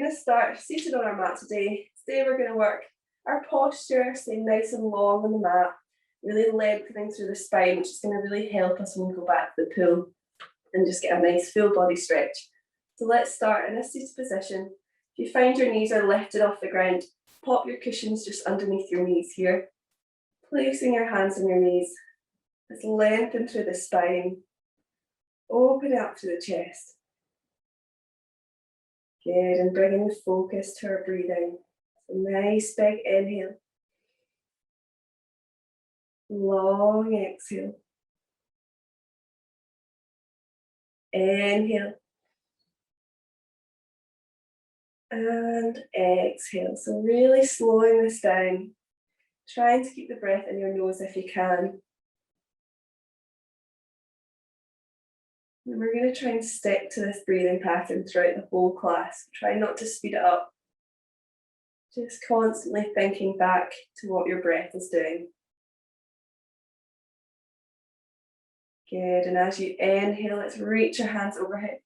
going to start seated on our mat today. Today we're going to work our posture, staying nice and long on the mat, really lengthening through the spine, which is going to really help us when we go back to the pool and just get a nice full body stretch. So let's start in a seated position. If you find your knees are lifted off the ground, pop your cushions just underneath your knees here. Placing your hands on your knees. Let's lengthen through the spine. Open up to the chest. Good, and bringing the focus to our breathing. So nice big inhale. Long exhale. Inhale. And exhale. So really slowing this down. Trying to keep the breath in your nose if you can. And we're going to try and stick to this breathing pattern throughout the whole class. Try not to speed it up. Just constantly thinking back to what your breath is doing. Good, and as you inhale, let's reach your hands overhead.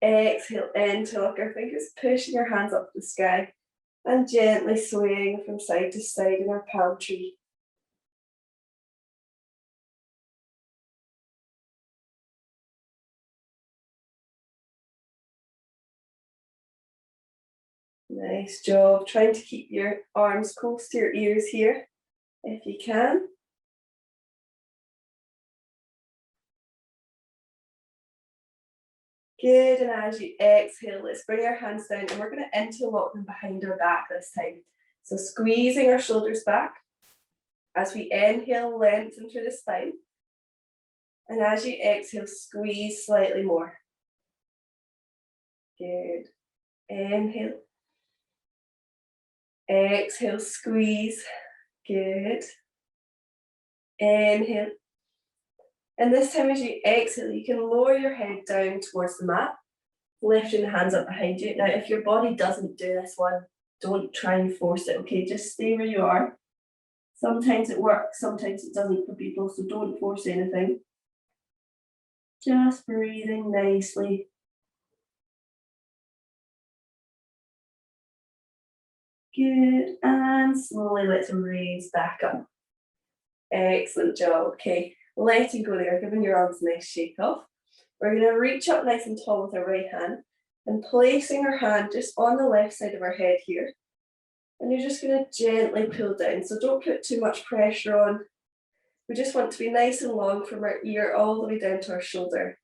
Exhale, interlock your fingers, pushing your hands up to the sky and gently swaying from side to side in our palm tree. Nice job. Trying to keep your arms close to your ears here, if you can. Good, and as you exhale, let's bring our hands down and we're going to interlock them behind our back this time. So squeezing our shoulders back. As we inhale, lengthen through the spine. And as you exhale, squeeze slightly more. Good. Inhale. Exhale, squeeze. Good. Inhale. And this time as you exhale, you can lower your head down towards the mat, lifting the hands up behind you. Now, if your body doesn't do this one, don't try and force it, okay? Just stay where you are. Sometimes it works, sometimes it doesn't for people, so don't force anything. Just breathing nicely. Good, and slowly let's raise back up. Excellent job, okay. Letting go there, giving your arms a nice shake off. We're going to reach up nice and tall with our right hand and placing our hand just on the left side of our head here. And you're just going to gently pull down. So don't put too much pressure on. We just want to be nice and long from our ear all the way down to our shoulder.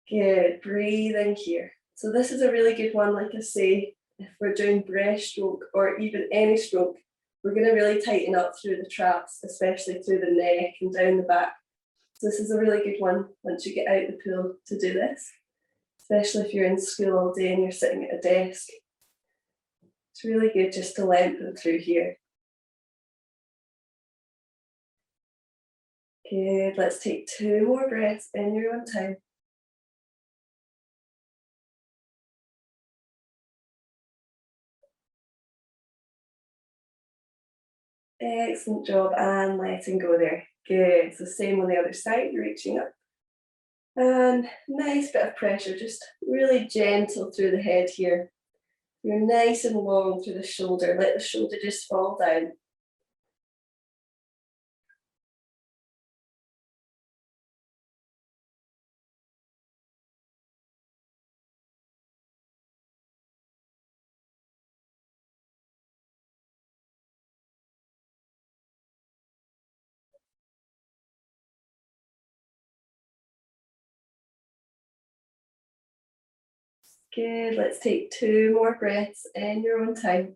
Good, breathing here. So this is a really good one, like I say, if we're doing breaststroke or even any stroke, we're going to really tighten up through the traps, especially through the neck and down the back. So this is a really good one once you get out of the pool to do this, especially if you're in school all day and you're sitting at a desk. It's really good just to lengthen through here. Good, let's take 2 more breaths in your own time. Excellent job, and letting go there. Good, so same on the other side, reaching up. And nice bit of pressure, just really gentle through the head here. You're nice and long through the shoulder, let the shoulder just fall down. Good, let's take 2 more breaths in your own time.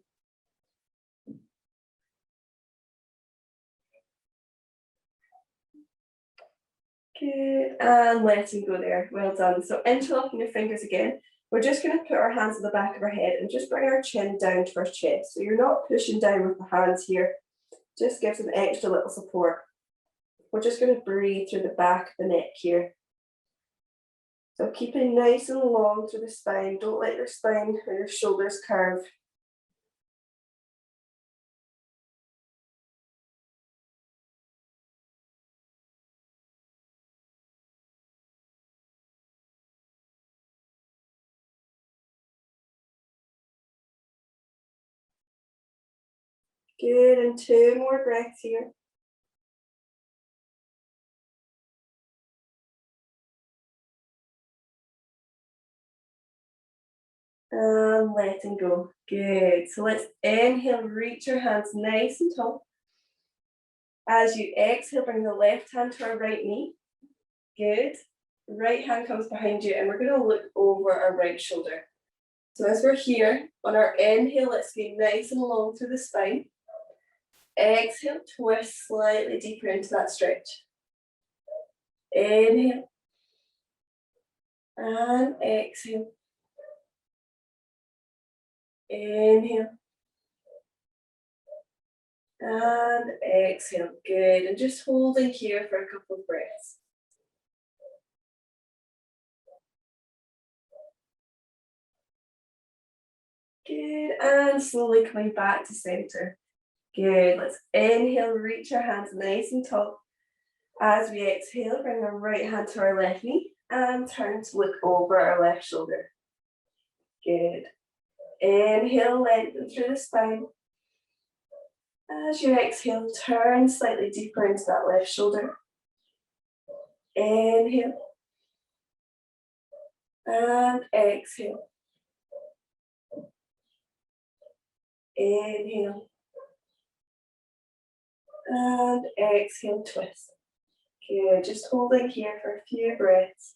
Good, and letting go there, well done. So interlocking your fingers again, we're just going to put our hands on the back of our head and just bring our chin down to our chest. So you're not pushing down with the hands here, just gives an extra little support. We're just going to breathe through the back of the neck here. So keeping nice and long through the spine, don't let your spine or your shoulders curve. Good, and 2 more breaths here. And letting go. Good. So let's inhale, reach your hands nice and tall. As you exhale, bring the left hand to our right knee. Good. Right hand comes behind you, and we're going to look over our right shoulder. So as we're here, on our inhale, let's be nice and long through the spine. Exhale, twist slightly deeper into that stretch. Inhale. And exhale. Inhale. And exhale. Good. And just holding here for a couple of breaths. Good. And slowly coming back to center. Good. Let's inhale, reach our hands nice and tall. As we exhale, bring our right hand to our left knee and turn to look over our left shoulder. Good. Inhale, lengthen through the spine. As you exhale, turn slightly deeper into that left shoulder. Inhale. And exhale. Inhale. And exhale, twist. Good, just holding here for a few breaths.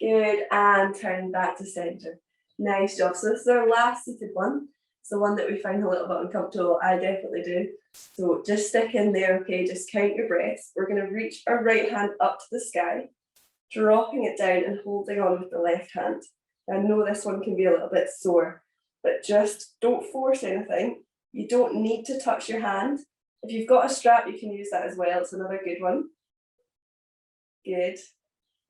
Good, and turn back to center. Nice job. So this is our last seated one. It's the one that we find a little bit uncomfortable. I definitely do. So just stick in there, okay? Just count your breaths. We're going to reach our right hand up to the sky, dropping it down and holding on with the left hand. I know this one can be a little bit sore, but just don't force anything. You don't need to touch your hand. If you've got a strap, you can use that as well. It's another good one. Good.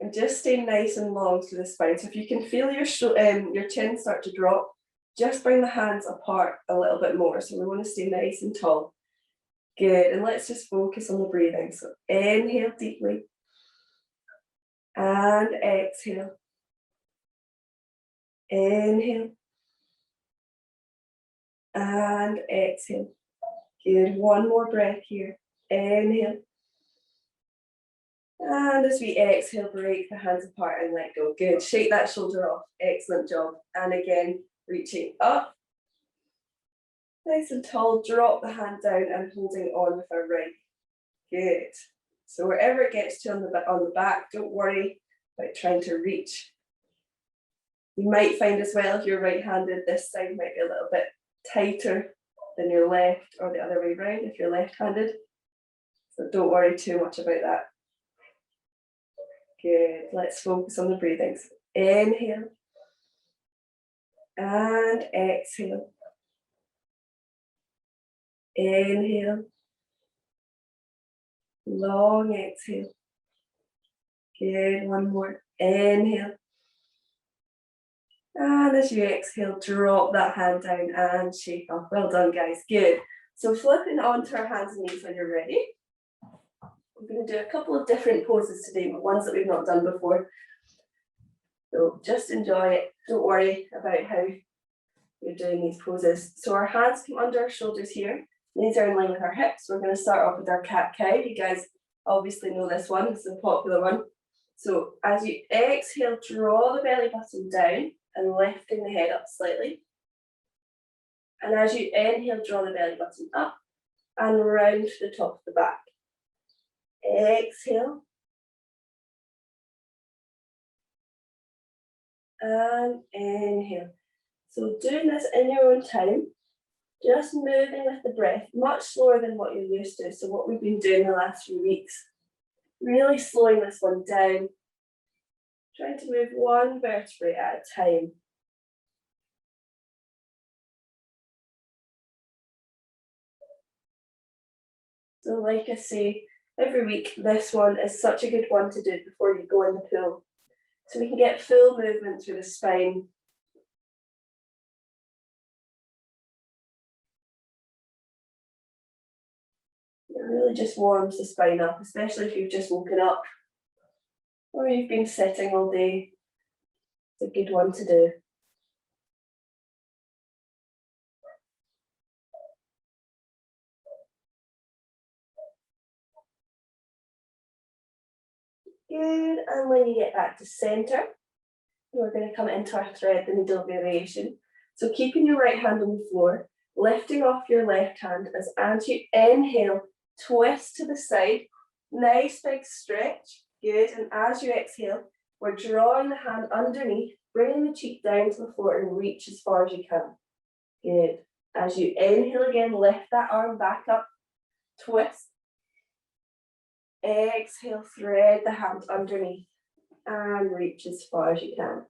And just stay nice and long through the spine. So if you can feel your chin start to drop, just bring the hands apart a little bit more. So we want to stay nice and tall. Good. And let's just focus on the breathing. So inhale deeply. And exhale. Inhale. And exhale. Good. One more breath here. Inhale. And as we exhale, break the hands apart and let go. Good. Shake that shoulder off. Excellent job. And again, reaching up. Nice and tall. Drop the hand down and holding on with our right. Good. So wherever it gets to on the back, don't worry about trying to reach. You might find as well, if you're right-handed, this side might be a little bit tighter than your left, or the other way around if you're left-handed. So don't worry too much about that. Good. Let's focus on the breathing. So inhale. And exhale. Inhale. Long exhale. Good. One more. Inhale. And as you exhale, drop that hand down and shake off. Well done, guys. Good. So flipping onto our hands and knees when you're ready. We're going to do a couple of different poses today, but ones that we've not done before. So just enjoy it. Don't worry about how you're doing these poses. So our hands come under our shoulders here. Knees are in line with our hips. We're going to start off with our cat-cow. You guys obviously know this one. It's a popular one. So as you exhale, draw the belly button down and lifting the head up slightly. And as you inhale, draw the belly button up and round to the top of the back. Exhale. And inhale. So doing this in your own time, just moving with the breath, much slower than what you're used to. So what we've been doing the last few weeks, really slowing this one down, trying to move one vertebrae at a time. So like I say, every week, this one is such a good one to do before you go in the pool. So we can get full movement through the spine. It really just warms the spine up, especially if you've just woken up. or you've been sitting all day, it's a good one to do. Good, and when you get back to center, we're going to come into our thread the needle variation. So keeping your right hand on the floor, lifting off your left hand as you inhale, twist to the side, nice big stretch, good, and as you exhale, we're drawing the hand underneath, bringing the cheek down to the floor and reach as far as you can, good. As you inhale again, lift that arm back up, twist, exhale, thread the hand underneath and reach as far as you can.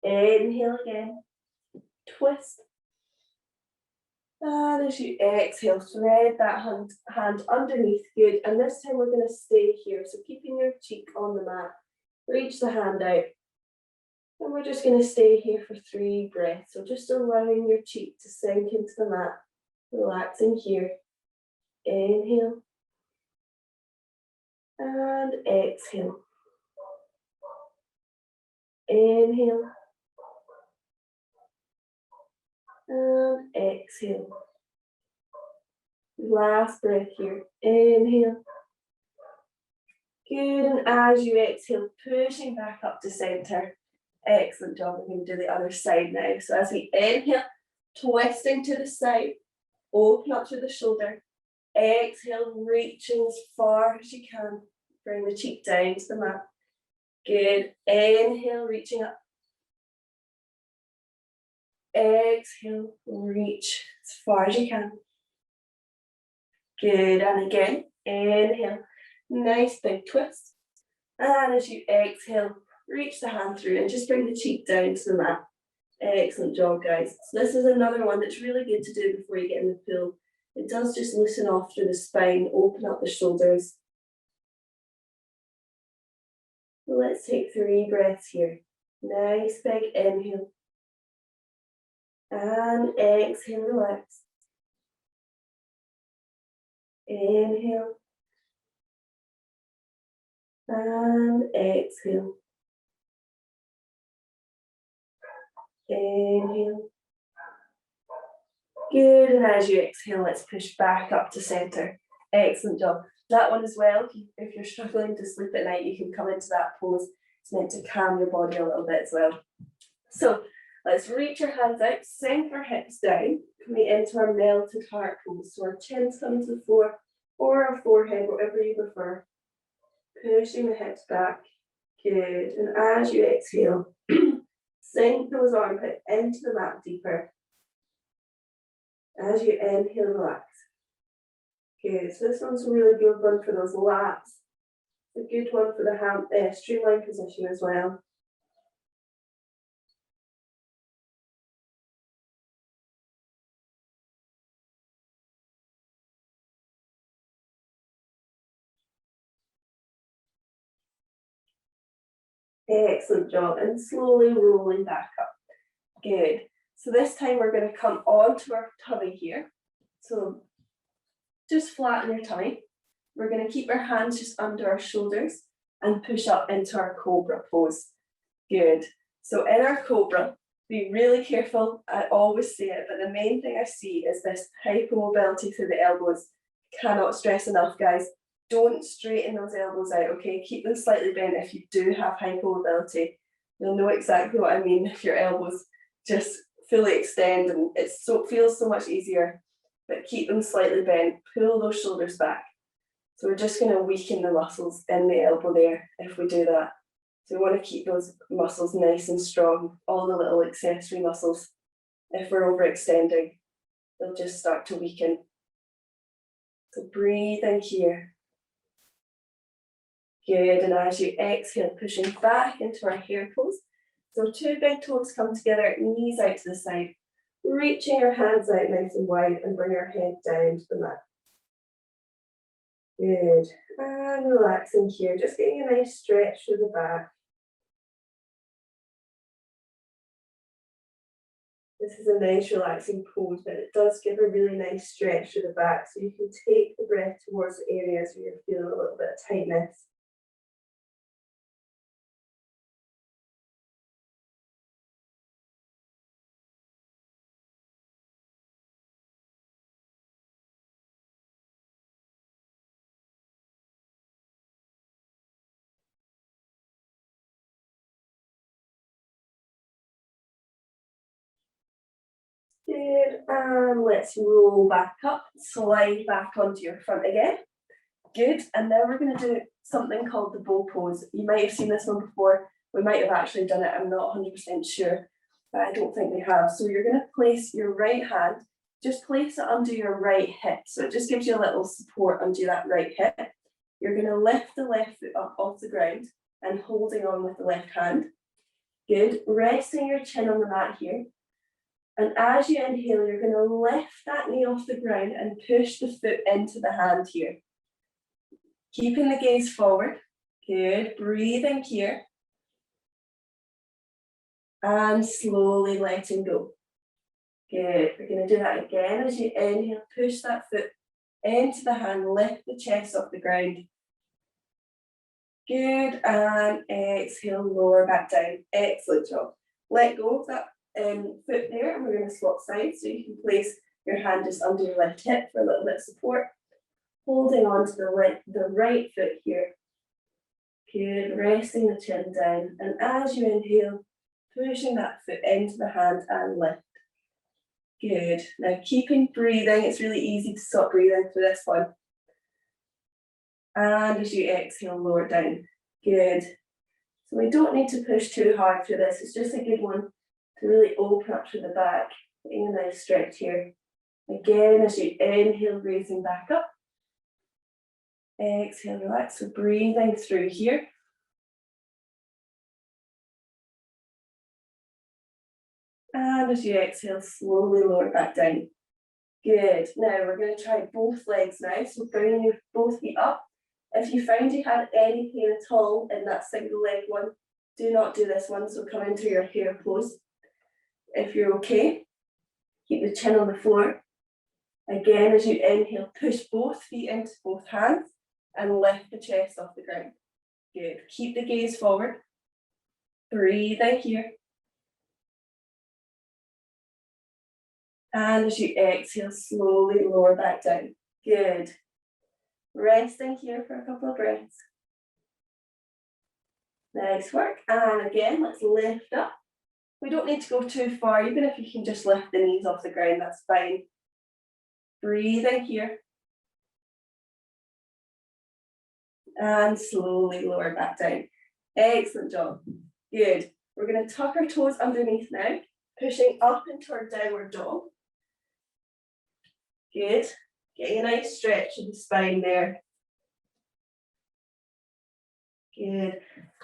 Inhale again, twist. And as you exhale, thread that hand underneath, good. And this time we're going to stay here. So keeping your cheek on the mat, reach the hand out. And we're just going to stay here for 3 breaths. So just allowing your cheek to sink into the mat, relaxing here. Inhale. And exhale. Inhale. And exhale. Last breath here. Inhale. Good, and as you exhale, pushing back up to center. Excellent job. We're going to do the other side now. So as we inhale, twisting to the side, open up to the shoulder. Exhale, reaching as far as you can. Bring the cheek down to the mat. Good. Inhale, reaching up. Exhale, reach as far as you can. Good, and again, inhale, nice big twist. And as you exhale, reach the hand through and just bring the cheek down to the mat. Excellent job, guys. So this is another one that's really good to do before you get in the pool. It does just loosen off through the spine, open up the shoulders. Let's take 3 breaths here. Nice big inhale. And exhale, relax. Inhale. And exhale. Inhale. Good, and as you exhale, let's push back up to center. Excellent job. That one as well, if you're struggling to sleep at night, you can come into that pose. It's meant to calm your body a little bit as well. So let's reach our hands out, sink our hips down, coming into our melted heart pose. So our chin's coming to the floor or our forehead, whatever you prefer. Pushing the hips back. Good, and as you exhale, sink those armpits into the mat deeper. As you inhale, relax. Good, so this one's a really good one for those lats. It's a good one for the streamline position as well. Excellent job, and slowly rolling back up. Good. So this time we're going to come onto our tummy here. So just flatten your tummy. We're going to keep our hands just under our shoulders and push up into our cobra pose. Good. So in our cobra, be really careful. I always say it, but the main thing I see is this hypermobility through the elbows. Cannot stress enough, guys. Don't straighten those elbows out, okay? Keep them slightly bent if you do have hypermobility. You'll know exactly what I mean if your elbows just fully extend and it feels so much easier. But keep them slightly bent, pull those shoulders back. So we're just going to weaken the muscles in the elbow there if we do that. So we want to keep those muscles nice and strong, all the little accessory muscles. If we're overextending, they'll just start to weaken. So breathe in here. Good, and as you exhale, pushing back into our hare pose. So 2 big toes come together, knees out to the side. Reaching our hands out nice and wide and bring our head down to the mat. Good, and relaxing here, just getting a nice stretch through the back. This is a nice relaxing pose, but it does give a really nice stretch through the back, so you can take the breath towards the areas where you're feeling a little bit of tightness. Good, and let's roll back up, slide back onto your front again. Good, and now we're going to do something called the bow pose. You might have seen this one before. We might have actually done it, I'm not 100% sure, but I don't think we have. So you're going to place your right hand, just place it under your right hip. So it just gives you a little support under that right hip. You're going to lift the left foot up off the ground and holding on with the left hand. Good, resting your chin on the mat here. And as you inhale, you're going to lift that knee off the ground and push the foot into the hand here. Keeping the gaze forward. Good, breathing here. And slowly letting go. Good, we're going to do that again as you inhale, push that foot into the hand, lift the chest off the ground. Good, and exhale, lower back down. Excellent job. Let go of that foot there, and we're going to swap sides, so you can place your hand just under your left hip for a little bit of support. Holding on to the right foot here. Good, resting the chin down, and as you inhale, pushing that foot into the hand and lift. Good, now keeping breathing, it's really easy to stop breathing for this one. And as you exhale, lower down. Good. So we don't need to push too hard through this, it's just a good one to really open up through the back, getting a nice stretch here. Again, as you inhale, raising back up. Exhale, relax, so breathing through here. And as you exhale, slowly lower back down. Good, now we're going to try both legs now, so bringing your both feet up. If you found you had any pain at all in that single leg one, do not do this one, so come into your hare pose. If you're okay, keep the chin on the floor. Again, as you inhale, push both feet into both hands and lift the chest off the ground. Good, keep the gaze forward. Breathing here. And as you exhale, slowly lower back down. Good. Resting here for a couple of breaths. Nice work. And again, let's lift up. We don't need to go too far, even if you can just lift the knees off the ground, that's fine. Breathing here. And slowly lower back down. Excellent job. Good. We're going to tuck our toes underneath now, pushing up into our downward dog. Good. Getting a nice stretch of the spine there. Good.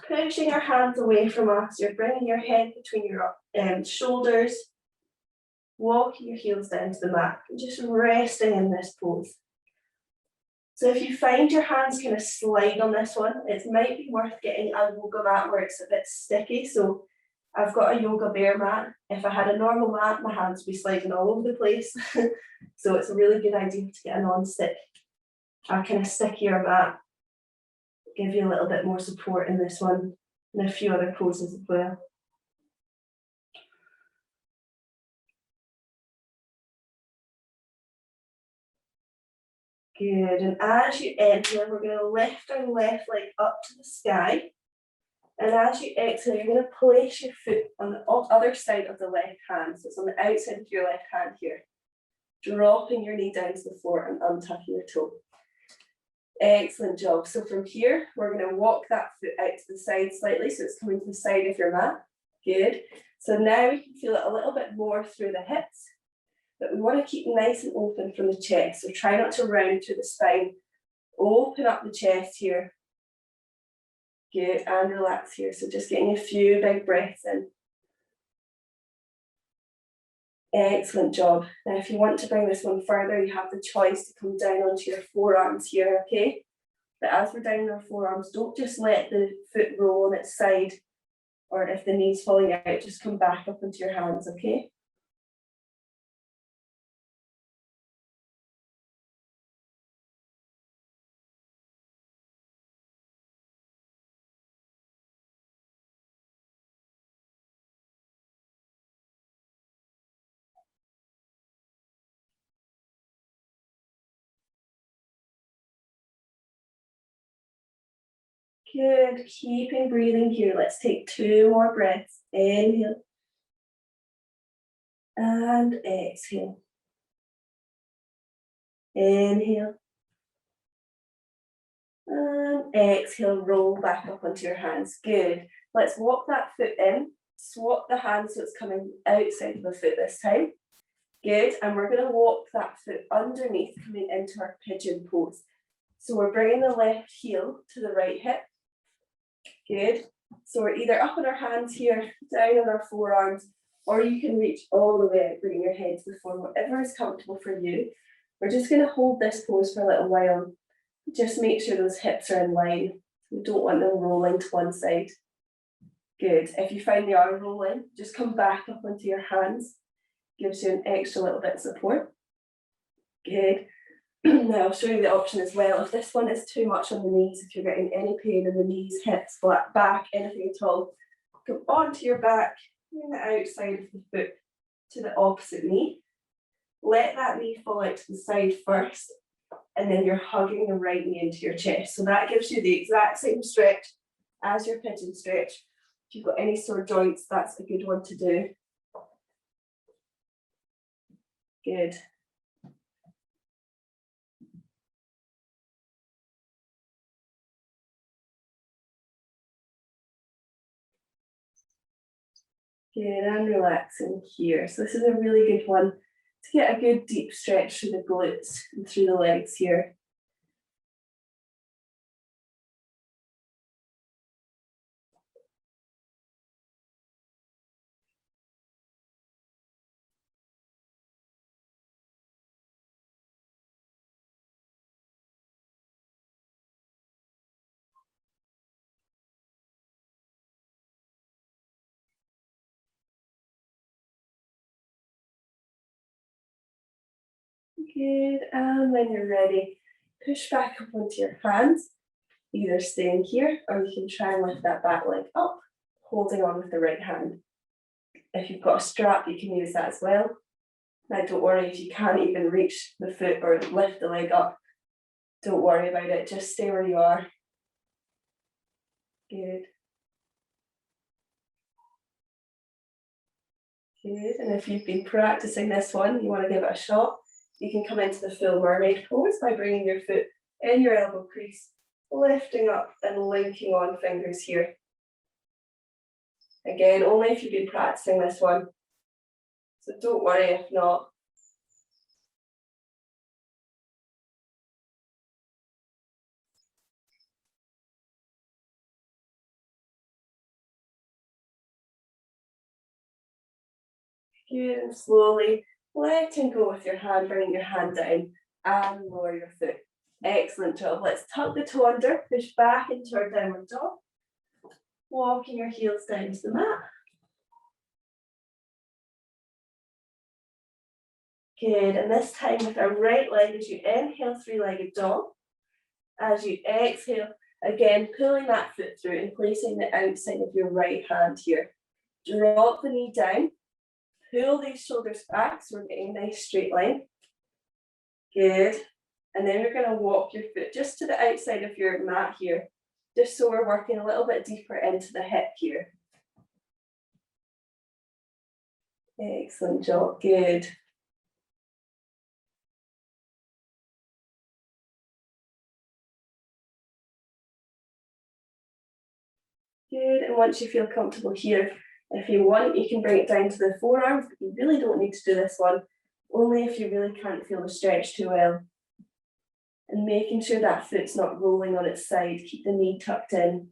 Pushing our hands away from us. You're bringing your head between your shoulders. Walking your heels down to the mat. And just resting in this pose. So if you find your hands kind of slide on this one, it might be worth getting a yoga mat where it's a bit sticky. So I've got a yoga bear mat. If I had a normal mat, my hands would be sliding all over the place. So it's a really good idea to get a non-stick, a kind of stickier mat. Give you a little bit more support in this one and a few other poses as well. Good, and as you inhale, we're going to lift our left leg up to the sky. And as you exhale, you're going to place your foot on the other side of the left hand. So it's on the outside of your left hand here. Dropping your knee down to the floor and untucking your toe. Excellent job. So from here, we're going to walk that foot out to the side slightly. So it's coming to the side of your mat. Good. So now you can feel it a little bit more through the hips. But we want to keep nice and open from the chest. So try not to round through the spine. Open up the chest here. Good, and relax here. So just getting a few big breaths in. Excellent job. Now if you want to bring this one further, you have the choice to come down onto your forearms here, okay? But as we're down on our forearms, don't just let the foot roll on its side, or if the knee's falling out, just come back up into your hands, okay? Good, keeping breathing here. Let's take 2 more breaths. Inhale. And exhale. Inhale. And exhale, roll back up onto your hands. Good. Let's walk that foot in, swap the hands so it's coming outside of the foot this time. Good. And we're going to walk that foot underneath, coming into our pigeon pose. So we're bringing the left heel to the right hip. Good. So we're either up on our hands here, down on our forearms, or you can reach all the way out, bringing your head to the floor, whatever is comfortable for you. We're just going to hold this pose for a little while. Just make sure those hips are in line. We don't want them rolling to one side. Good. If you find they are rolling, just come back up onto your hands. Gives you an extra little bit of support. Good. Now I'll show you the option as well. If this one is too much on the knees, if you're getting any pain in the knees, hips, back, anything at all, come onto your back, bring the outside of the foot to the opposite knee. Let that knee fall out to the side first, and then you're hugging the right knee into your chest. So that gives you the exact same stretch as your pigeon stretch. If you've got any sore joints, that's a good one to do. Good. Good, and relaxing here. So this is a really good one to get a good deep stretch through the glutes and through the legs here. Good, and when you're ready, push back up onto your hands, either staying here or you can try and lift that back leg up, holding on with the right hand. If you've got a strap, you can use that as well. Now don't worry if you can't even reach the foot or lift the leg up. Don't worry about it, just stay where you are. Good. Good, and if you've been practicing this one, you want to give it a shot, you can come into the full mermaid pose by bringing your foot in your elbow crease, lifting up and linking on fingers here. Again, only if you've been practicing this one. So don't worry if not. Good, and slowly letting go with your hand, bringing your hand down and lower your foot. Excellent job. Let's tuck the toe under, push back into our downward dog. Walking your heels down to the mat. Good, and this time with our right leg as you inhale, three-legged dog. As you exhale, again, pulling that foot through and placing the outside of your right hand here. Drop the knee down, pull these shoulders back so we're getting a nice straight line. Good, and then we're going to walk your foot just to the outside of your mat here, just so we're working a little bit deeper into the hip here. Excellent job, good. Good, and once you feel comfortable here, if you want, you can bring it down to the forearms, but you really don't need to do this one, only if you really can't feel the stretch too well. And making sure that foot's not rolling on its side, keep the knee tucked in.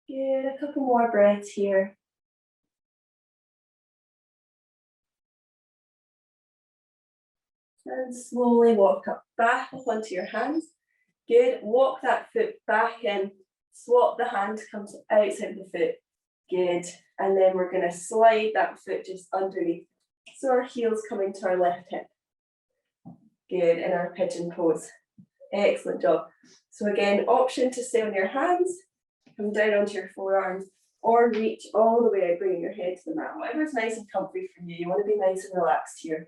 Good, a couple more breaths here. And slowly walk up, back up onto your hands. Good, walk that foot back in, swap the hand, come to outside the foot. Good, and then we're going to slide that foot just underneath So our heels coming to our left hip. Good, in our pigeon pose. Excellent job. So again, option to stay on your hands, come down onto your forearms, or reach all the way out, bringing your head to the mat. Whatever's nice and comfy for you. You want to be nice and relaxed here.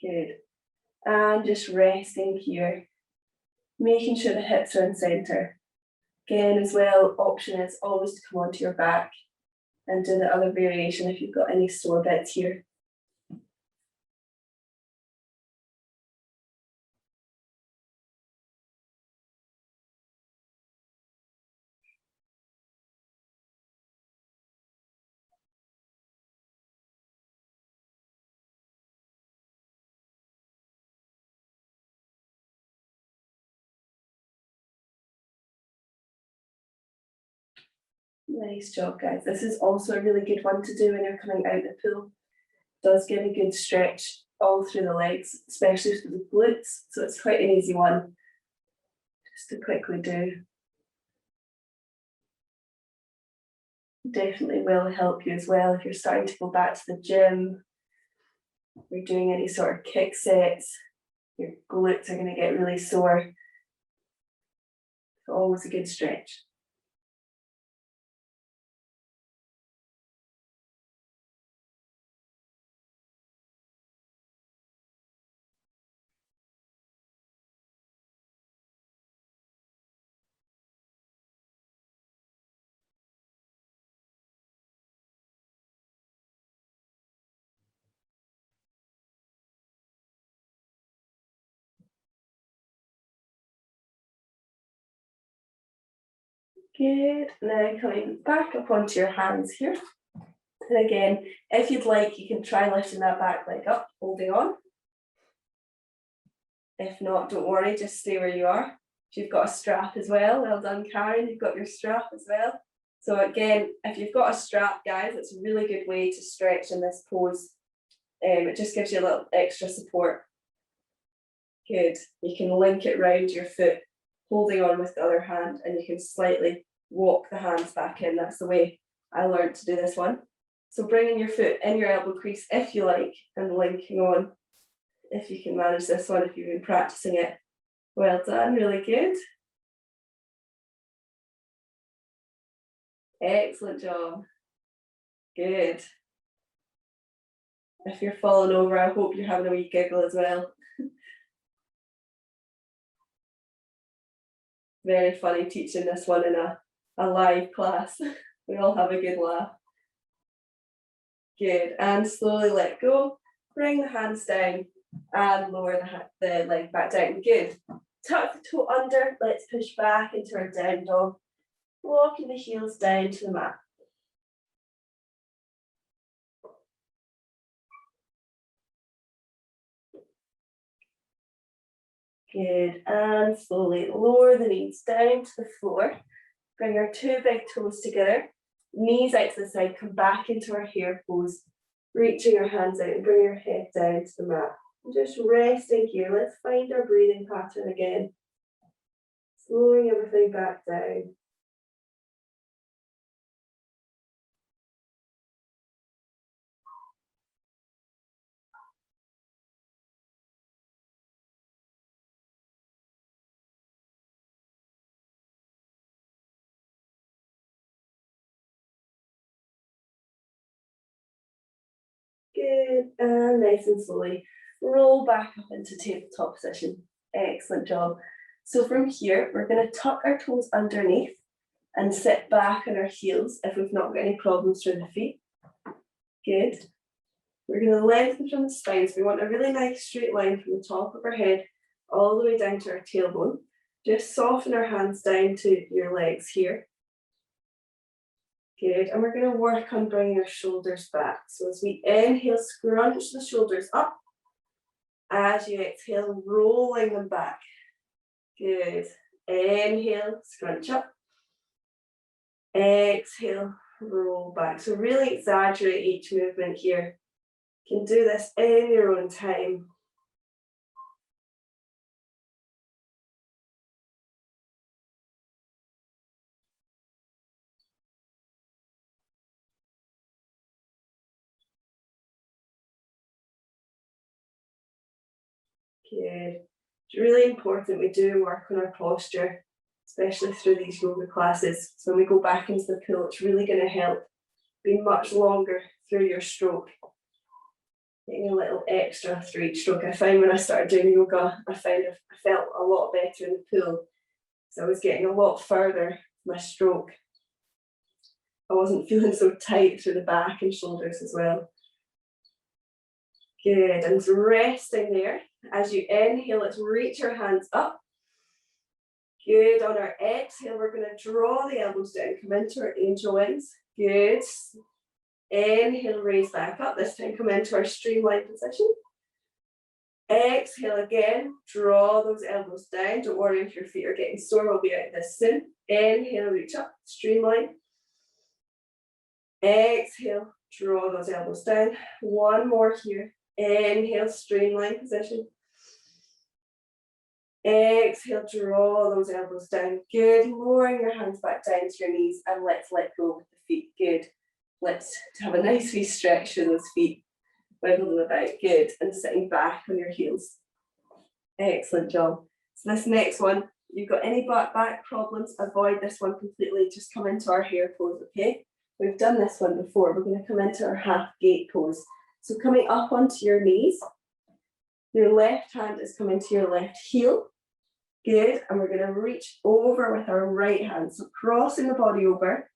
Good. And just resting here, making sure the hips are in center. Again, as well, option is always to come onto your back and do the other variation if you've got any sore bits here. Nice job, guys. This is also a really good one to do when you're coming out of the pool. It does give a good stretch all through the legs, especially through the glutes. So it's quite an easy one just to quickly do. Definitely will help you as well if you're starting to go back to the gym. You're doing any sort of kick sets, your glutes are going to get really sore. So always a good stretch. Good. Now coming back up onto your hands here. And again, if you'd like, you can try lifting that back leg up, holding on. If not, don't worry, just stay where you are. If you've got a strap as well, well done, Karen, you've got your strap as well. So again, if you've got a strap, guys, it's a really good way to stretch in this pose. It just gives you a little extra support. Good. You can link it round your foot, holding on with the other hand, and you can slightly walk the hands back in. That's the way I learned to do this one. So bringing your foot in your elbow crease if you like, and linking on if you can manage this one, if you've been practicing it. Well done, really good. Excellent job. Good. If you're falling over, I hope you're having a wee giggle as well. Very funny teaching this one in a live class. We all have a good laugh. Good, and slowly let go. Bring the hands down and lower the leg back down. Good. Tuck the toe under, let's push back into our down dog. Walking the heels down to the mat. Good, and slowly lower the knees down to the floor. Bring our two big toes together, knees out to the side, come back into our hare pose, reaching your hands out and bring your head down to the mat. And just resting here, let's find our breathing pattern again. Slowing everything back down. Good, and nice and slowly roll back up into tabletop position. Excellent job. So from here, we're going to tuck our toes underneath and sit back on our heels if we've not got any problems through the feet. Good. We're going to lengthen from the spine. So we want a really nice straight line from the top of our head all the way down to our tailbone. Just soften our hands down to your legs here. Good, and we're going to work on bringing our shoulders back. So as we inhale, scrunch the shoulders up. As you exhale, rolling them back. Good. Inhale, scrunch up. Exhale, roll back. So really exaggerate each movement here. You can do this in your own time. Good. It's really important we do work on our posture, especially through these yoga classes. So when we go back into the pool, it's really going to help be much longer through your stroke. Getting a little extra through each stroke. I find when I started doing yoga, I felt a lot better in the pool. So I was getting a lot further with my stroke. I wasn't feeling so tight through the back and shoulders as well. Good, and resting there. As you inhale, let's reach your hands up. Good, on our exhale, we're going to draw the elbows down, come into our angel wings. Good. Inhale, raise back up. This time come into our streamline position. Exhale again, draw those elbows down. Don't worry if your feet are getting sore, we'll be out of this soon. Inhale, reach up, streamline. Exhale, draw those elbows down. One more here. Inhale, streamline position. Exhale, draw those elbows down. Good, lowering your hands back down to your knees and let's let go with the feet. Good. Let's have a nice wee stretch through those feet. Wiggle them about. Good. And sitting back on your heels. Excellent job. So this next one, you've got any back problems, avoid this one completely. Just come into our hare pose, okay? We've done this one before. We're going to come into our half gate pose. So coming up onto your knees, your left hand is coming to your left heel. Good. And we're going to reach over with our right hand. So crossing the body over.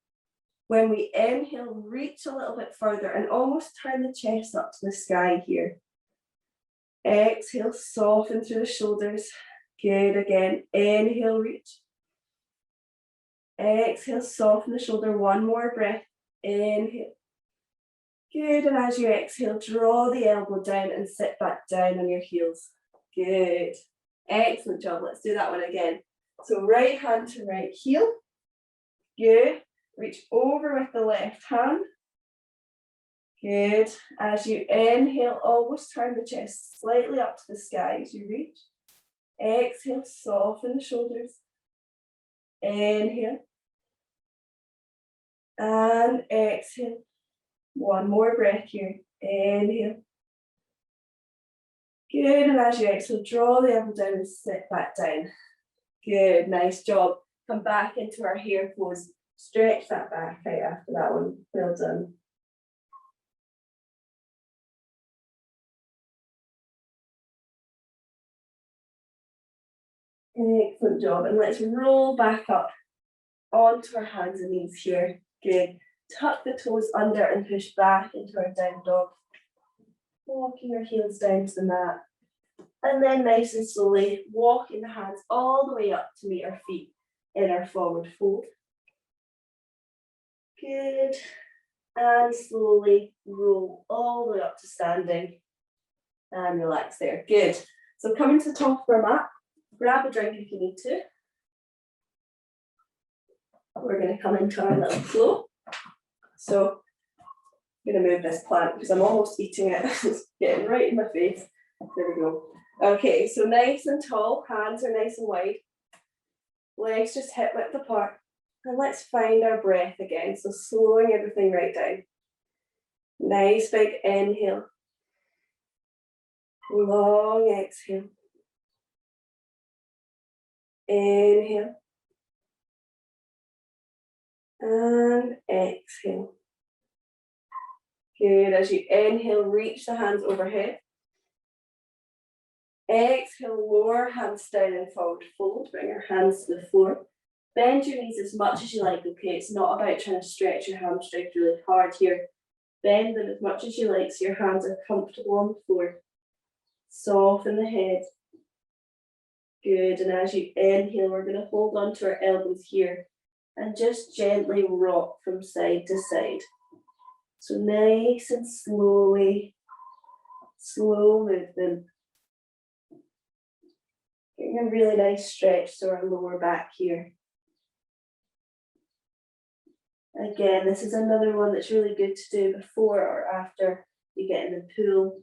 When we inhale, reach a little bit further and almost turn the chest up to the sky here. Exhale, soften through the shoulders. Good, again. Inhale, reach. Exhale, soften the shoulder. One more breath. Inhale. Good, and as you exhale, draw the elbow down and sit back down on your heels. Good. Excellent job. Let's do that one again. So right hand to right heel. Good. Reach over with the left hand. Good. As you inhale, always turn the chest slightly up to the sky as you reach. Exhale, soften the shoulders. Inhale. And exhale. One more breath here. Inhale. Good. And as you exhale, draw the elbow down and sit back down. Good. Nice job. Come back into our hare pose. Stretch that back out after that one. Well done. Excellent job. And let's roll back up onto our hands and knees here. Good. Tuck the toes under and push back into our down dog. Walking our heels down to the mat. And then nice and slowly walking the hands all the way up to meet our feet in our forward fold. Good. And slowly roll all the way up to standing. And relax there. Good. So coming to the top of our mat, grab a drink if you need to. We're going to come into our little flow. So I'm going to move this plant because I'm almost eating it. It's getting right in my face. There we go. Okay, so nice and tall. Hands are nice and wide. Legs just hip width apart. And let's find our breath again. So slowing everything right down. Nice big inhale. Long exhale. Inhale. And exhale. Good. As you inhale, reach the hands overhead. Exhale, lower hands down and forward fold. Bring your hands to the floor. Bend your knees as much as you like, okay? It's not about trying to stretch your hamstrings really hard here. Bend them as much as you like so your hands are comfortable on the floor. Soften the head. Good, and as you inhale, we're going to hold on to our elbows here and just gently rock from side to side. So nice and slowly, slow movement. Getting a really nice stretch to our lower back here. Again, this is another one that's really good to do before or after you get in the pool,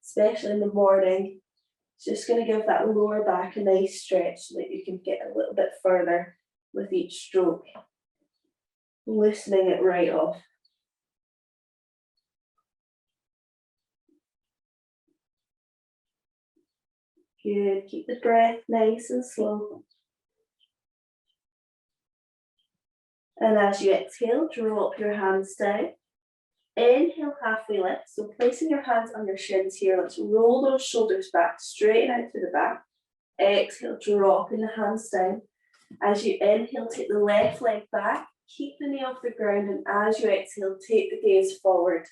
especially in the morning. It's just going to give that lower back a nice stretch so that you can get a little bit further with each stroke, loosening it right off. Good, keep the breath nice and slow. And as you exhale, drop your hands down. Inhale, halfway lift. So placing your hands on your shins here, let's roll those shoulders back, straighten out to the back. Exhale, dropping the hands down. As you inhale, take the left leg back, keep the knee off the ground, and as you exhale, take the gaze forward.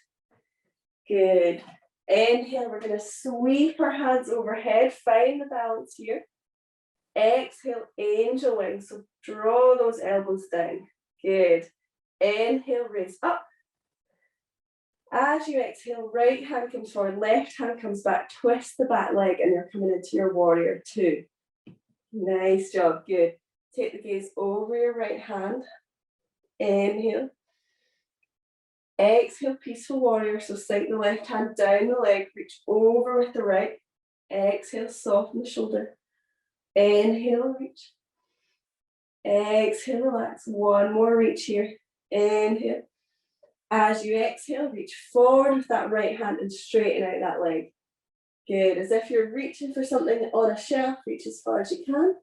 Good. Inhale, we're going to sweep our hands overhead, find the balance here. Exhale, angel wings, so draw those elbows down. Good. Inhale, raise up. As you exhale, right hand comes forward, left hand comes back, twist the back leg, and you're coming into your warrior two. Nice job, good. Take the gaze over your right hand. Inhale. Exhale, peaceful warrior. So sink the left hand down the leg, reach over with the right. Exhale, soften the shoulder. Inhale, reach. Exhale, relax. One more reach here. Inhale. As you exhale, reach forward with that right hand and straighten out that leg. Good, as if you're reaching for something on a shelf, reach as far as you can.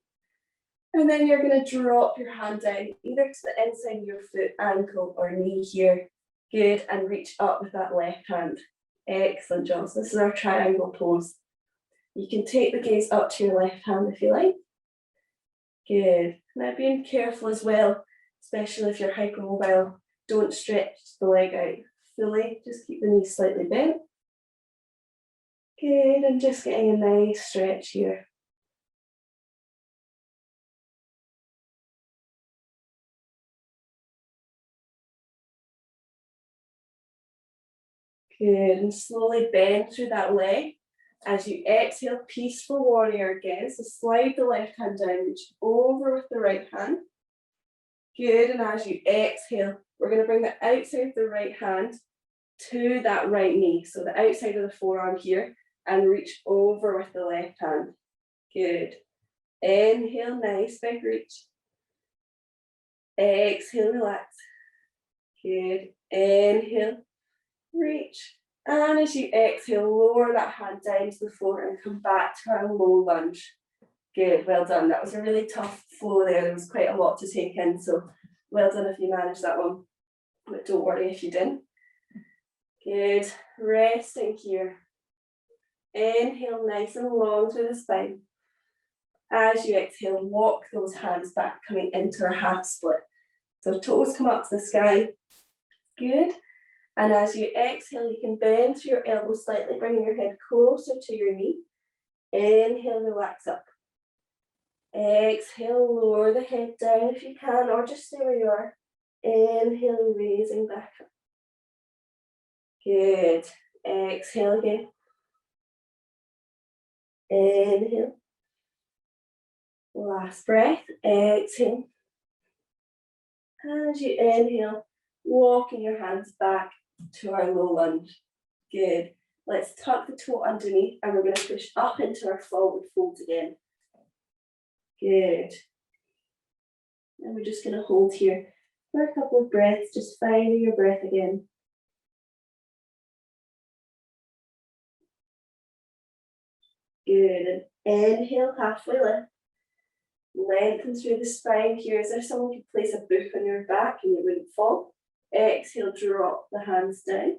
And then you're going to drop your hand down, either to the inside of your foot, ankle, or knee here. Good, and reach up with that left hand. Excellent job. So this is our triangle pose. You can take the gaze up to your left hand if you like. Good. Now being careful as well, especially if you're hypermobile, don't stretch the leg out fully. Just keep the knees slightly bent. Good, and just getting a nice stretch here. Good, and slowly bend through that leg. As you exhale, peaceful warrior again. So slide the left hand down, reach over with the right hand. Good, and as you exhale, we're going to bring the outside of the right hand to that right knee. So the outside of the forearm here, and reach over with the left hand. Good. Inhale, nice big reach. Exhale, relax. Good. Inhale, reach. And as you exhale, lower that hand down to the floor and come back to our low lunge. Good, well done. That was a really tough flow there. There was quite a lot to take in, so well done if you managed that one. But don't worry if you didn't. Good, resting here. Inhale nice and long through the spine. As you exhale, walk those hands back, coming into a half split. So toes come up to the sky. Good. And as you exhale, you can bend through your elbows slightly, bringing your head closer to your knee. Inhale, relax up. Exhale, lower the head down if you can, or just stay where you are. Inhale, raising back up. Good. Exhale again. Inhale. Last breath. Exhale. As you inhale, walking your hands back to our low lunge. Good. Let's tuck the toe underneath and we're going to push up into our forward fold again. Good. And we're just going to hold here for a couple of breaths, just finding your breath again. Good. And inhale, halfway lift. Lengthen through the spine here as if someone could place a book on your back and you wouldn't fall. Exhale, drop the hands down.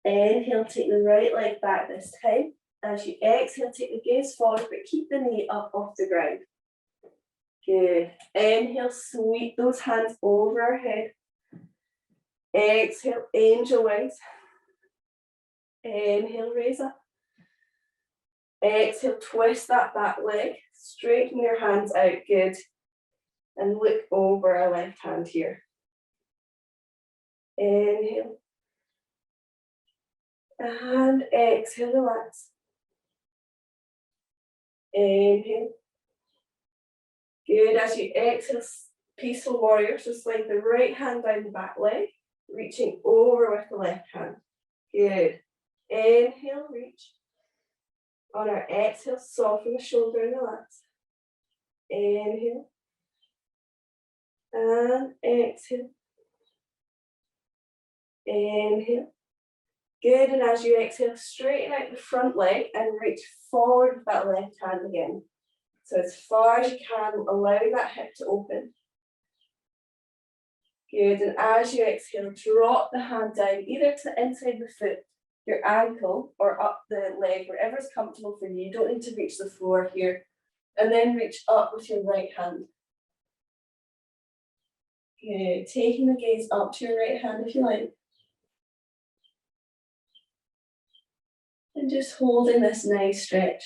Inhale, take the right leg back this time. As you exhale, take the gaze forward, but keep the knee up off the ground. Good. Inhale, sweep those hands over our head. Exhale, angel wings. Inhale, raise up. Exhale, twist that back leg. Straighten your hands out, good. And look over our left hand here. Inhale. And exhale, relax. Inhale. Good, as you exhale, peaceful warrior. So slide the right hand down the back leg, reaching over with the left hand. Good. Inhale, reach. On our exhale, soften the shoulder and relax. Inhale. And exhale. Inhale. Good, and as you exhale, straighten out the front leg and reach forward with that left hand again. So as far as you can, allowing that hip to open. Good, and as you exhale, drop the hand down, either to the inside of the foot, your ankle, or up the leg, wherever's comfortable for you. You don't need to reach the floor here. And then reach up with your right hand. Good, taking the gaze up to your right hand if you like. And just holding this nice stretch.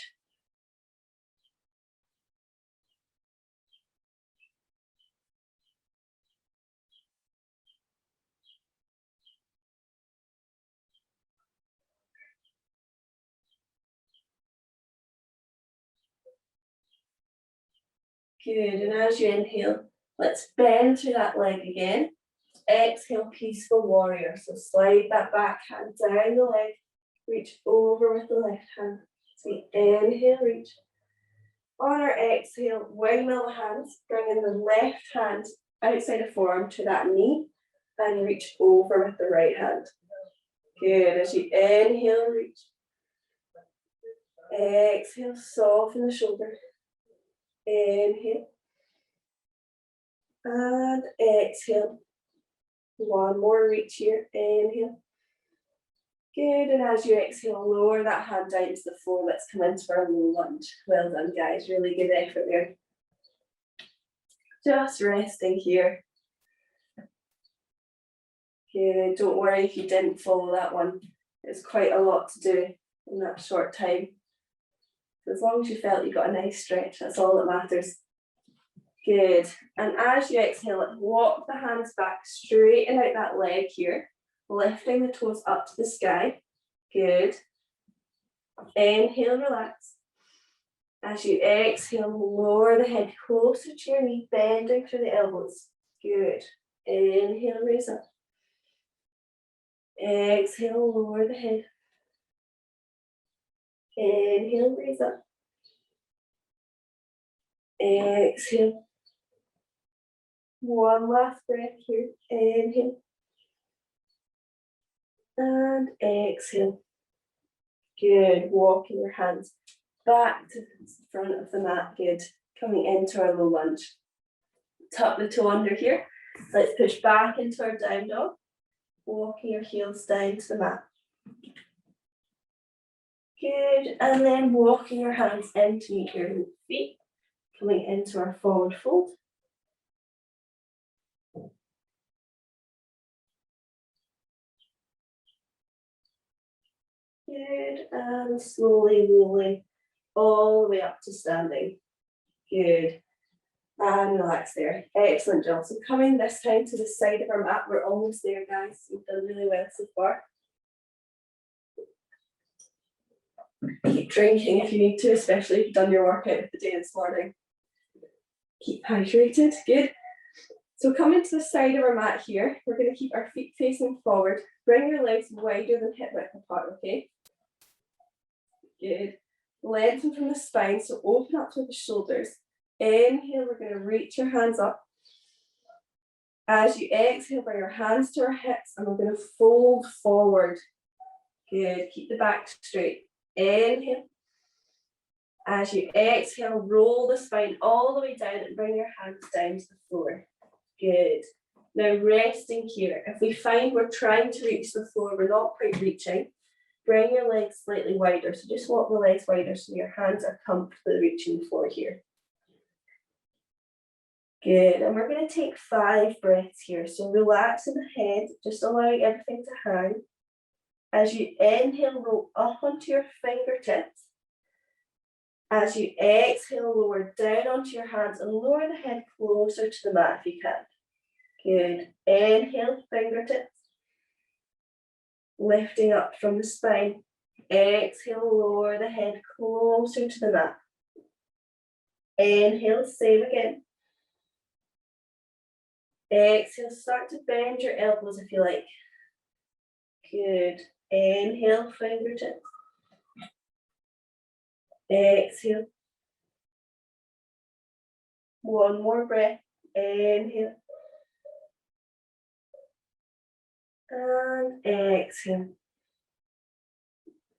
Good, and as you inhale, let's bend through that leg again. Exhale, peaceful warrior. So slide that back hand down the leg, reach over with the left hand. So we inhale, reach. On our exhale, windmill the hands, bringing the left hand outside of forearm to that knee and reach over with the right hand. Good, as you inhale, reach. Exhale, soften the shoulder. Inhale. And exhale. One more reach here. Inhale. Good, and as you exhale, lower that hand down to the floor. Let's come into our low lunge. Well done, guys. Really good effort there. Just resting here. Good, don't worry if you didn't follow that one. It's quite a lot to do in that short time. As long as you felt you got a nice stretch, that's all that matters. Good, and as you exhale, walk the hands back, straighten out that leg here, lifting the toes up to the sky. Good. Inhale, relax. As you exhale, lower the head closer to your knee, bending through the elbows. Good. Inhale, raise up. Exhale, lower the head. Inhale, raise up. Exhale. One last breath here. Inhale. And exhale. Good. Walking your hands back to the front of the mat. Good. Coming into our low lunge. Tuck the toe under here. Let's push back into our down dog. Walking your heels down to the mat. Good, and then walking your hands in to meet your feet, coming into our forward fold. Good, and slowly rolling all the way up to standing. Good, and relax there. Excellent job. So coming this time to the side of our mat, we're almost there, guys. We've done really well so far. Keep drinking if you need to, especially if you've done your workout of the day this morning. Keep hydrated, good. So coming to the side of our mat here, we're going to keep our feet facing forward. Bring your legs wider than hip width apart, okay? Good. Lengthen from the spine, so open up to the shoulders. Inhale, we're going to reach your hands up. As you exhale, bring your hands to our hips and we're going to fold forward. Good, keep the back straight. Inhale. As you exhale, roll the spine all the way down and bring your hands down to the floor. Good. Now resting here. If we find we're trying to reach the floor, we're not quite reaching, bring your legs slightly wider. So just walk the legs wider so your hands are comfortably reaching the floor here. Good, and we're going to take 5 breaths here. So relax in the head, just allowing everything to hang. As you inhale, roll up onto your fingertips. As you exhale, lower down onto your hands and lower the head closer to the mat if you can. Good. Inhale, fingertips. Lifting up from the spine. Exhale, lower the head closer to the mat. Inhale, same again. Exhale, start to bend your elbows if you like. Good. Inhale, fingertips. Exhale. One more breath. Inhale. And exhale.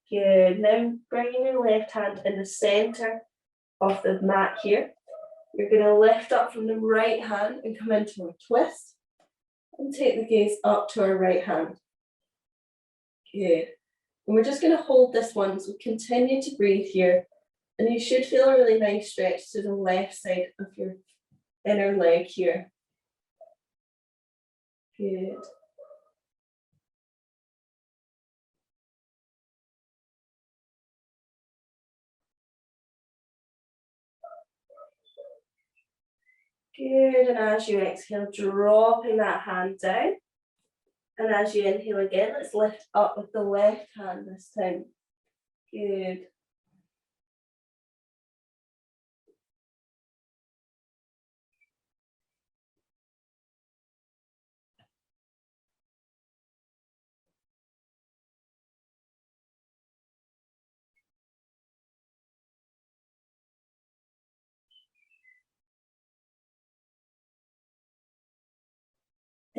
Good. Now bringing your left hand in the center of the mat here. You're going to lift up from the right hand and come into a twist. And take the gaze up to our right hand. Good. And we're just going to hold this one. So continue to breathe here. And you should feel a really nice stretch to the left side of your inner leg here. Good. Good, and as you exhale, dropping that hand down. And as you inhale again, let's lift up with the left hand this time. Good.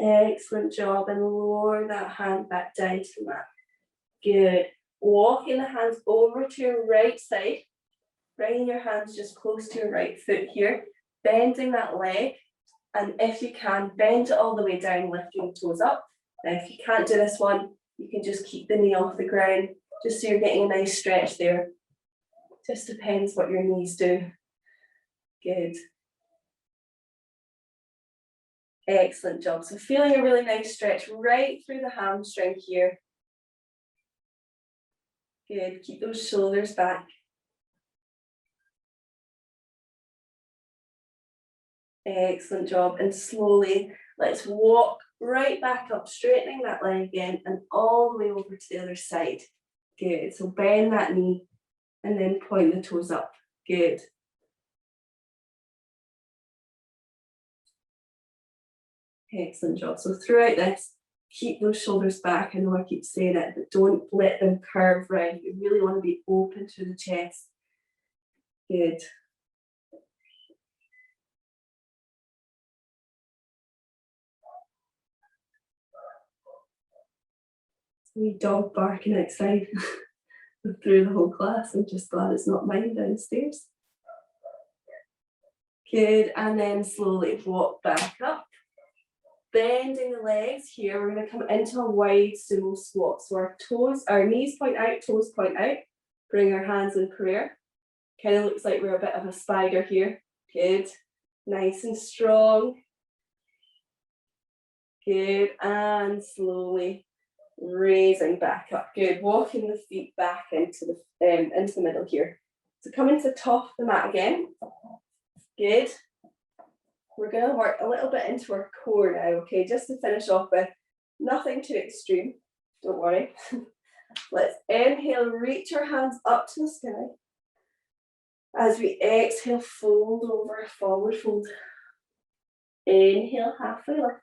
Excellent job, and lower that hand back down to the mat. Good. Walking the hands over to your right side, bringing your hands just close to your right foot here, bending that leg, and if you can, bend it all the way down, lifting the toes up. Now, if you can't do this one, you can just keep the knee off the ground, just so you're getting a nice stretch there. Just depends what your knees do. Good. Excellent job. So feeling a really nice stretch right through the hamstring here. Good. Keep those shoulders back. Excellent job. And slowly, let's walk right back up, straightening that leg again and all the way over to the other side. Good. So bend that knee and then point the toes up. Good. Excellent job. So throughout this, keep those shoulders back. I know I keep saying it, but don't let them curve round. You really want to be open to the chest. Good. Wee dog barking outside through the whole class. I'm just glad it's not mine downstairs. Good, and then slowly walk back up. Bending the legs here, we're going to come into a wide sumo squat. So our knees point out, toes point out. Bring our hands in prayer. Kind of looks like we're a bit of a spider here. Good, nice and strong. Good, and slowly raising back up. Good, walking the feet back into the middle here. So come into the top of the mat again. Good. We're going to work a little bit into our core now, okay? Just to finish off with, nothing too extreme, don't worry. Let's inhale, reach our hands up to the sky. As we exhale, fold over, forward fold. Inhale, halfway lift.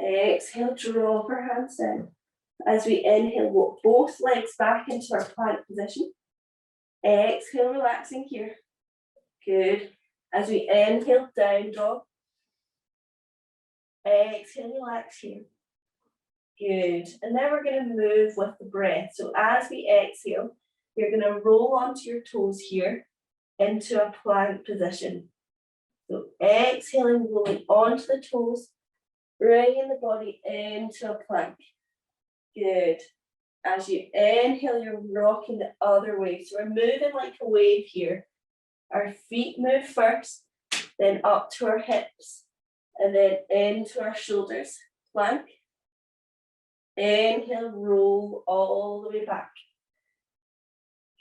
Exhale, drop our hands down. As we inhale, walk both legs back into our plank position. Exhale, relaxing here. Good. As we inhale, down dog. Exhale, relax here. Good. And now we're going to move with the breath. So as we exhale, you're going to roll onto your toes here into a plank position. So exhaling, rolling onto the toes, bringing the body into a plank. Good. As you inhale, you're rocking the other way. So we're moving like a wave here. Our feet move first, then up to our hips, and then into our shoulders. Plank. Inhale, roll all the way back.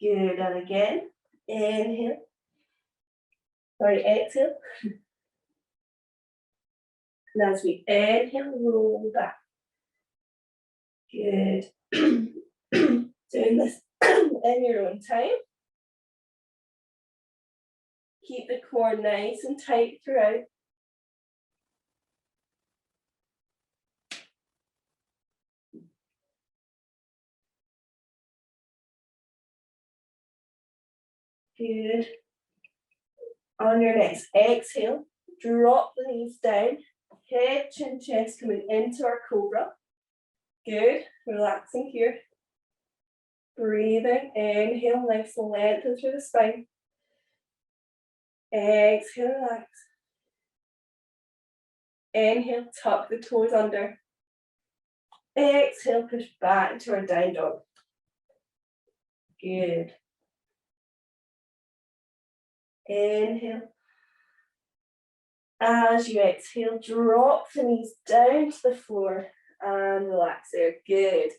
Good, and again. Inhale. Exhale. And as we inhale, roll back. Good. Doing this in your own time. Keep the core nice and tight throughout. Good. On your next exhale, drop the knees down, head, chin, chest coming into our cobra. Good. Relaxing here. Breathing, inhale, nice and lengthen through the spine. Exhale, relax. Inhale, tuck the toes under. Exhale, push back to our down dog. Good. Inhale. As you exhale, drop the knees down to the floor and relax there. Good.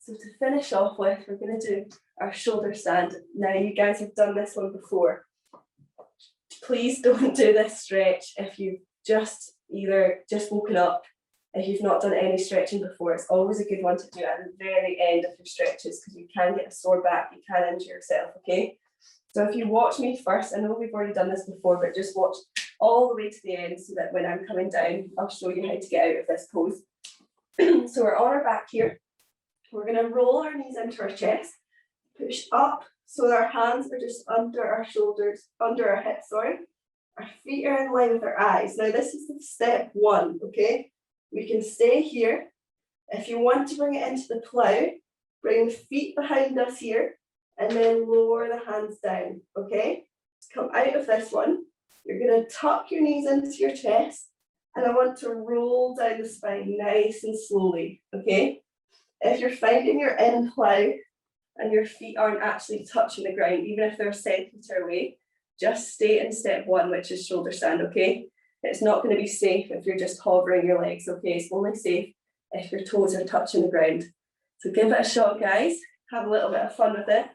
So to finish off with, we're going to do our shoulder stand. Now, you guys have done this one before. Please don't do this stretch if you've just woken up. If you've not done any stretching before, it's always a good one to do at the very end of your stretches because you can get a sore back, you can injure yourself, okay? So if you watch me first, I know we've already done this before, but just watch all the way to the end so that when I'm coming down, I'll show you how to get out of this pose. So we're on our back here. We're going to roll our knees into our chest, push up so that our hands are just under our shoulders, under our hips, sorry. Our feet are in line with our eyes. Now this is step one, okay? We can stay here. If you want to bring it into the plow, bring the feet behind us here and then lower the hands down, okay? Come out of this one. You're going to tuck your knees into your chest and I want to roll down the spine nice and slowly, okay? If you're finding you're in plow and your feet aren't actually touching the ground, even if they're a centimetre away, just stay in step one, which is shoulder stand, okay? It's not going to be safe if you're just hovering your legs, okay? It's only safe if your toes are touching the ground. So give it a shot, guys. Have a little bit of fun with it.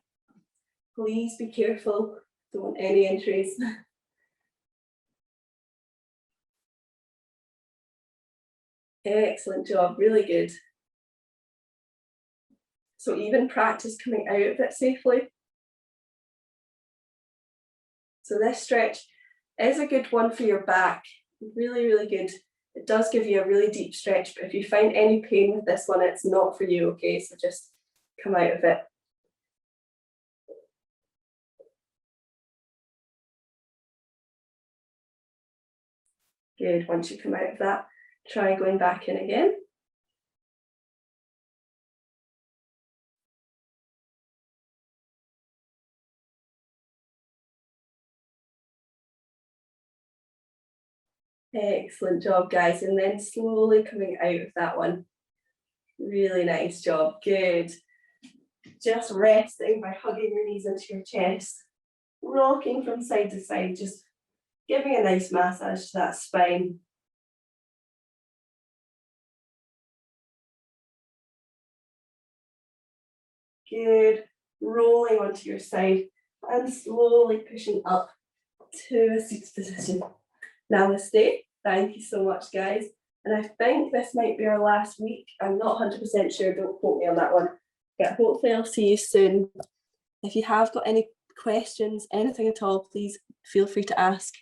Please be careful. Don't want any injuries. Excellent job, really good. So even practice coming out of it safely. So this stretch is a good one for your back. Really, really good. It does give you a really deep stretch, but if you find any pain with this one, it's not for you, okay? So just come out of it. Good, once you come out of that, try going back in again. Excellent job, guys. And then slowly coming out of that one. Really nice job, good. Just resting by hugging your knees into your chest, rocking from side to side, just giving a nice massage to that spine. Good, rolling onto your side and slowly pushing up to a seated position. Namaste. Thank you so much, guys. And I think this might be our last week. I'm not 100% sure, don't quote me on that one. But hopefully I'll see you soon. If you have got any questions, anything at all, please feel free to ask.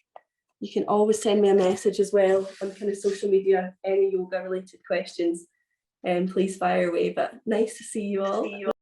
You can always send me a message as well on kind of social media, any yoga related questions, and please fire away. But nice to see you all.